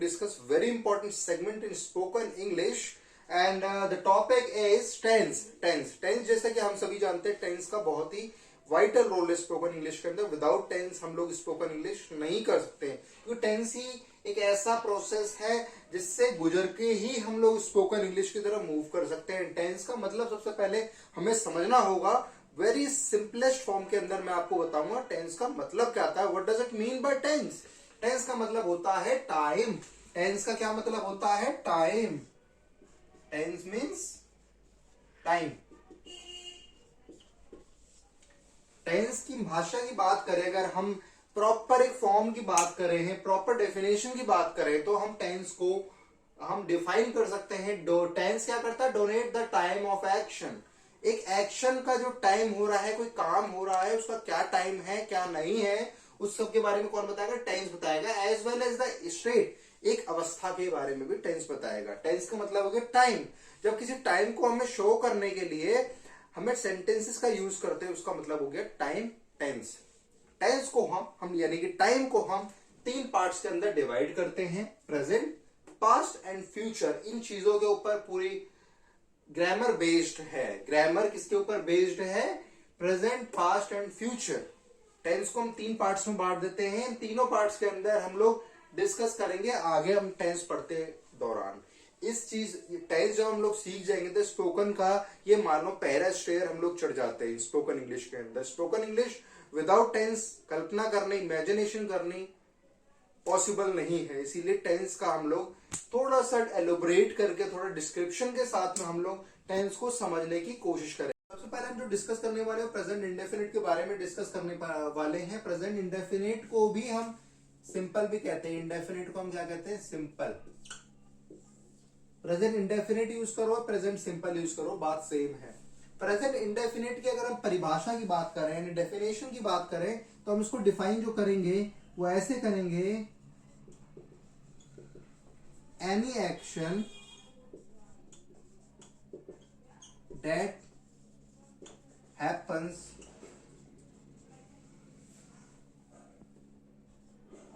discuss very important segment in spoken English and the topic is tense. Tense जैसा कि हम सभी जानते हैं tense का बहुत ही वाइटल रोल है स्पोकन इंग्लिश के अंदर. विदाउट टेंस हम लोग स्पोकन इंग्लिश नहीं कर सकते हैं, क्योंकि टेंस ही एक ऐसा प्रोसेस है जिससे गुजर के ही हम लोग स्पोकन इंग्लिश की तरफ मूव कर सकते हैं. टेंस का मतलब सबसे पहले हमें समझना होगा. वेरी सिंपलेस्ट फॉर्म के अंदर मैं आपको बताऊंगा टेंस का मतलब क्या आता है. What does it mean by tense. Tense का मतलब होता है टाइम. टेंस का क्या मतलब होता है? Time. Tense means time. Tense की भाषा की बात करें, अगर हम प्रॉपर एक फॉर्म की बात करें हैं, प्रॉपर डेफिनेशन की बात करें, तो हम टेंस को हम डिफाइन कर सकते हैं. टेंस क्या करता है? Donate the time of action. एक एक्शन का जो टाइम हो रहा है, कोई काम हो रहा है, उसका क्या टाइम है क्या नहीं है, उस सब के बारे में कौन बताएगा? टेंस बताएगा. As well as the state, एक अवस्था के बारे में भी टेंस बताएगा. टेंस का मतलब हो गया टाइम. जब किसी टाइम को हमें शो करने के लिए हमें सेंटेंसेस का यूज करते हैं, उसका मतलब हो गया टाइम. टेंस. टेंस को हम यानी कि टाइम को हम तीन पार्ट्स के अंदर डिवाइड करते हैं. Present, past and future. इन चीजों के ऊपर पूरी ग्रामर बेस्ड है. ग्रामर किसके ऊपर बेस्ड है? Present, past and future. Tense को हम तीन पार्ट्स में बांट देते हैं. इन तीनों पार्ट्स के अंदर हम लोग डिस्कस करेंगे आगे हम टेंस पढ़ते दौरान. इस चीज टेंस जब हम लोग सीख जाएंगे तो स्पोकन का ये मानो पहला स्टेयर हम लोग चढ़ जाते हैं स्पोकन इंग्लिश के अंदर. स्पोकन इंग्लिश विदाउट टेंस कल्पना करनी, इमेजिनेशन करनी पॉसिबल नहीं है. इसीलिए टेंस का हम लोग थोड़ा सा एलोबरेट करके, थोड़ा डिस्क्रिप्शन के साथ में हम लोग टेंस को समझने की कोशिश करें. सबसे पहले हम जो डिस्कस करने वाले हैं प्रेजेंट इंडेफिनिट के बारे में डिस्कस करने वाले हैं. प्रेजेंट इंडेफिनिट को भी हम सिंपल भी कहते हैं. इंडेफिनिट को हम क्या कहते हैं? सिंपल. प्रेजेंट इंडेफिनिट यूज करो, प्रेजेंट सिंपल यूज करो, बात सेम है. प्रेजेंट इंडेफिनिट की अगर हम परिभाषा की बात करें, डेफिनेशन की बात करें, तो हम इसको डिफाइन जो करेंगे वो ऐसे करेंगे. Any action that happens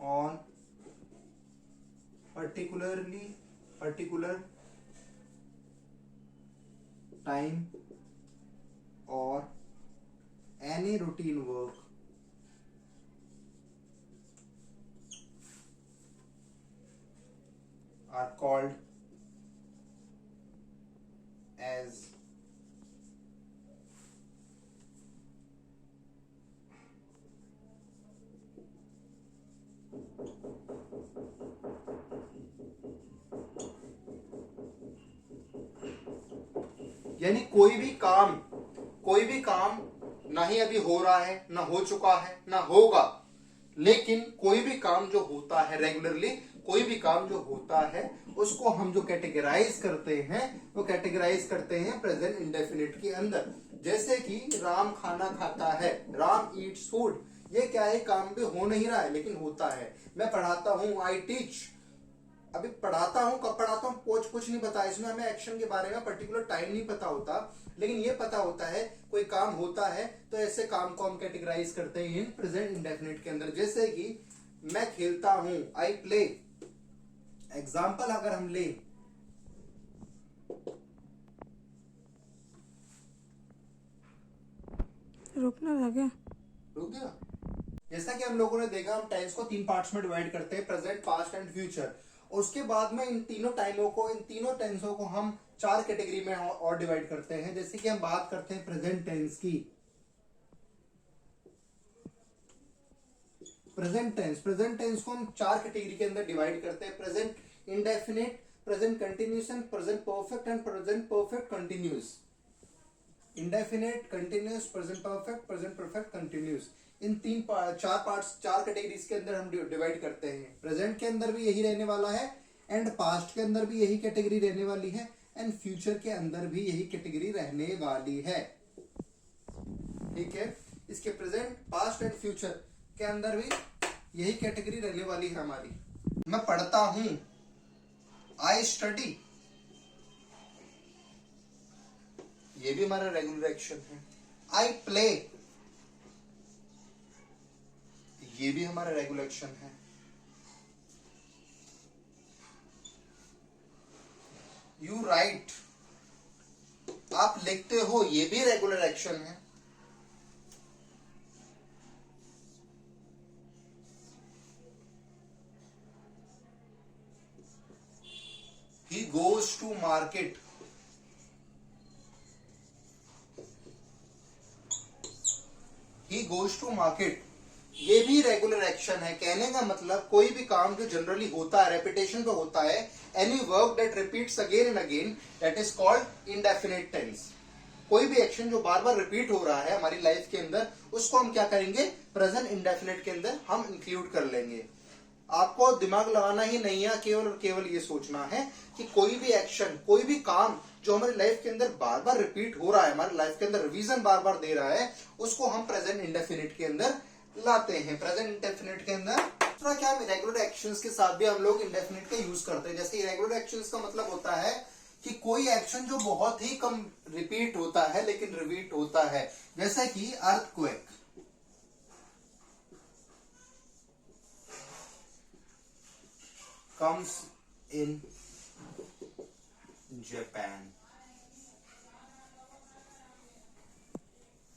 on particular time or any routine work are called as यानी कोई भी काम ना ही अभी हो रहा है, ना हो चुका है, ना होगा, लेकिन कोई भी काम जो होता है रेगुलरली, कोई भी काम जो होता है उसको हम जो कैटेगराइज करते हैं वो कैटेगराइज करते हैं प्रेजेंट इंडेफिनिट के अंदर. जैसे कि राम खाना खाता है, राम ईट्स फूड. ये क्या है? काम भी हो नहीं रहा है लेकिन होता है. मैं पढ़ाता हूं, आई टीच. अभी पढ़ाता हूं, कब पढ़ाता हूं कुछ नहीं पता. इसमें हमें एक्शन के बारे में पर्टिकुलर टाइम नहीं पता होता, लेकिन ये पता होता है कोई काम होता है, तो ऐसे काम को हम कैटेगराइज करते हैं इन प्रेजेंट इंडेफिनिट के अंदर. जैसे कि मैं खेलता हूं, आई प्ले. एग्जाम्पल अगर हम ले, रुकना था क्या? रुक गया. जैसा कि हम लोगों ने देखा, हम टेंस को तीन पार्ट्स में डिवाइड करते हैं, प्रेजेंट, पास्ट एंड फ्यूचर. उसके बाद में इन तीनों टाइमों को, इन तीनों टेंसों को हम चार कैटेगरी में और डिवाइड करते हैं. जैसे कि हम बात करते हैं प्रेजेंट टेंस की. प्रेजेंट टेंस को हम चार कैटेगरी के अंदर डिवाइड करते हैं. Present indefinite, present continuous and present perfect and present perfect continuous. Indefinite, continuous, present perfect, present perfect continuous. इन चार पार्ट्स, चार कैटेगरीज के अंदर हम डिवाइड करते हैं. प्रेजेंट के अंदर भी यही रहने वाला है, एंड पास्ट के अंदर भी यही कैटेगरी रहने वाली है, एंड फ्यूचर के अंदर भी यही कैटेगरी रहने वाली है. ठीक है. इसके प्रेजेंट, पास्ट एंड फ्यूचर के अंदर भी यही कैटेगरी रहने वाली है हमारी. मैं पढ़ता हूं, आई स्टडी. ये भी हमारा रेगुलर एक्शन है. आई प्ले, ये भी हमारा रेगुलर एक्शन है. यू राइट, आप लिखते हो, ये भी रेगुलर एक्शन है। He goes to market, he goes to market, ये भी रेगुलर एक्शन है। कहने का मतलब कोई भी काम जो जनरली होता है, रेपिटेशन पे होता है, any work that repeats again and again, that is called indefinite tense. कोई भी एक्शन जो बार बार रिपीट हो रहा है हमारी लाइफ के अंदर, उसको हम क्या करेंगे, प्रेजेंट इंडेफिनिट के अंदर हम इंक्लूड कर लेंगे। आपको दिमाग लगाना ही नहीं है, केवल और केवल ये सोचना है कि कोई भी एक्शन, कोई भी काम जो हमारी लाइफ के अंदर बार बार रिपीट हो रहा है, हमारी लाइफ के अंदर रिवीजन बार बार दे रहा है, उसको हम प्रेजेंट इंडेफिनिट के अंदर लाते हैं। प्रेजेंट इंडेफिनिट के अंदर दूसरा क्या, रेगुलर एक्शंस के साथ भी हम लोग इंडेफिनिट का यूज करते हैं। जैसे रेगुलर एक्शंस का मतलब होता है कि कोई एक्शन जो बहुत ही कम रिपीट होता है लेकिन रिपीट होता है, जैसे कि earthquake, comes in Japan.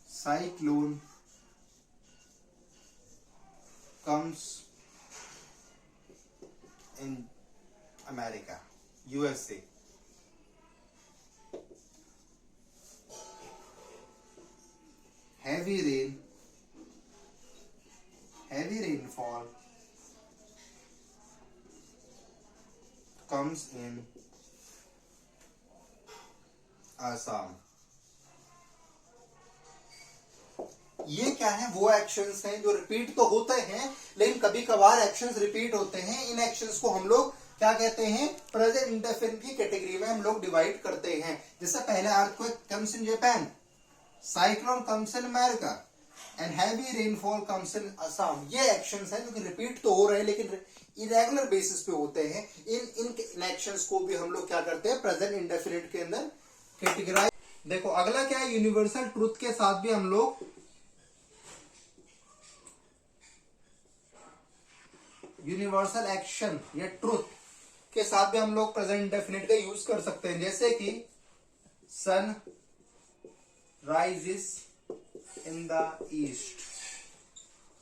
Cyclone comes in America, USA. Heavy rainfall comes in Assam. ये क्या है, वो एक्शंस हैं जो रिपीट तो होते हैं लेकिन कभी कभार एक्शंस रिपीट होते हैं। इन एक्शंस को हम लोग क्या कहते हैं, प्रेजेंट इंडेफिनिट की कैटेगरी में हम लोग डिवाइड करते हैं। जैसे पहले earthquake comes in Japan, cyclone comes in America and heavy rainfall comes in Assam. ये एक्शंस हैं जो कि रिपीट तो हो रहे हैं लेकिन इरेगुलर बेसिस पे होते हैं। इन एक्शंस को भी हम लोग क्या करते हैं, प्रेजेंट इंडेफिनिट के अंदर कैटेगराइज। देखो अगला क्या है, यूनिवर्सल ट्रूथ के साथ भी हम लोग यूनिवर्सल एक्शन या ट्रूथ के साथ भी हम लोग प्रेजेंट इंडेफिनिट का यूज कर सकते हैं। जैसे कि sun rises in the east,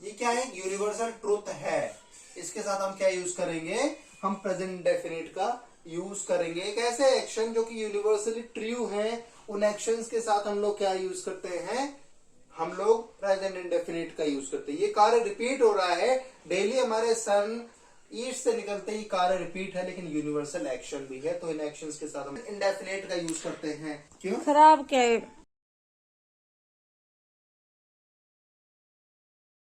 ये क्या है, यूनिवर्सल ट्रूथ है। इसके साथ हम क्या यूज करेंगे, हम प्रेजेंट इंडेफिनिट का यूज करेंगे। एक ऐसे एक्शन जो कि यूनिवर्सली ट्रू है, उन एक्शंस के साथ हम लोग क्या यूज करते हैं, हम लोग प्रेजेंट इंडेफिनिट का यूज करते हैं। ये कार्य रिपीट हो रहा है डेली, हमारे सन ईस्ट से निकलते ही कार्य रिपीट है लेकिन यूनिवर्सल एक्शन भी है, तो इन एक्शंस के साथ हम इंडेफिनिट का यूज करते हैं। क्यों खराब क्या है?